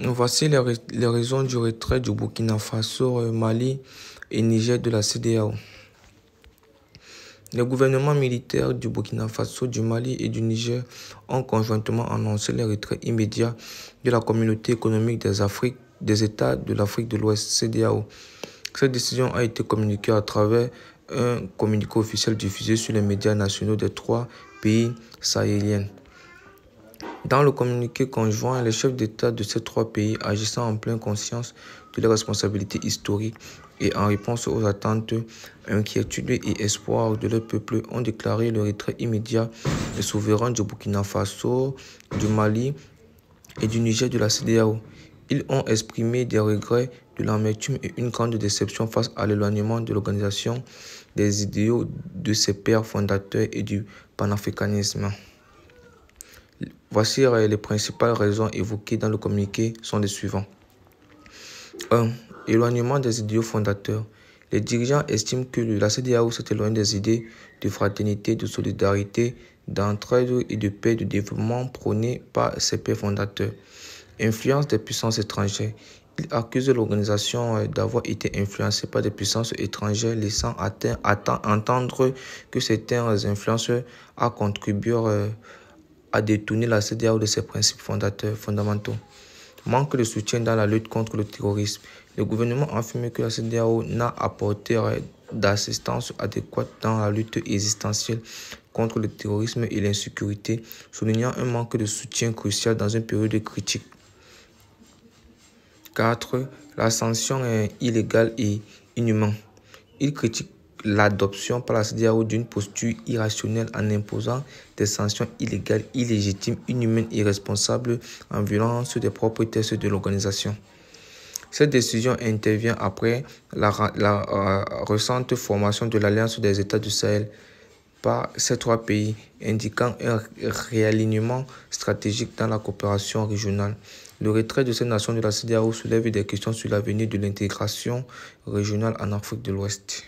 Voici les raisons du retrait du Burkina Faso, Mali et Niger de la CEDEAO. Les gouvernements militaires du Burkina Faso, du Mali et du Niger ont conjointement annoncé le retrait immédiat de la Communauté économique des États de l'Afrique de l'Ouest, CEDEAO. Cette décision a été communiquée à travers un communiqué officiel diffusé sur les médias nationaux des trois pays sahéliens. Dans le communiqué conjoint, les chefs d'État de ces trois pays, agissant en pleine conscience de leurs responsabilités historiques et en réponse aux attentes, inquiétudes et espoirs de leur peuple, ont déclaré le retrait immédiat des souverains du Burkina Faso, du Mali et du Niger de la CEDEAO. Ils ont exprimé des regrets, de l'amertume et une grande déception face à l'éloignement de l'organisation des idéaux de ses pères fondateurs et du panafricanisme. Voici les principales raisons évoquées dans le communiqué sont les suivants. 1. Éloignement des idéaux fondateurs. Les dirigeants estiment que la CEDEAO s'est éloignée des idées de fraternité, de solidarité, d'entraide et de paix, de développement prônées par ses pères fondateurs. Influence des puissances étrangères. Ils accusent l'organisation d'avoir été influencée par des puissances étrangères, laissant entendre que certaines influences ont contribué à détourner la CEDEAO de ses principes fondamentaux. Manque de soutien dans la lutte contre le terrorisme. Le gouvernement affirme que la CEDEAO n'a apporté d'assistance adéquate dans la lutte existentielle contre le terrorisme et l'insécurité, soulignant un manque de soutien crucial dans une période critique. 4. La sanction est illégale et inhumaine. Il critique l'adoption par la CEDEAO d'une posture irrationnelle en imposant des sanctions illégales, illégitimes, inhumaines et irresponsables en violence des propres tests de l'organisation. Cette décision intervient après la récente formation de l'Alliance des États du Sahel par ces trois pays, indiquant un réalignement stratégique dans la coopération régionale. Le retrait de ces nations de la CEDEAO soulève des questions sur l'avenir de l'intégration régionale en Afrique de l'Ouest.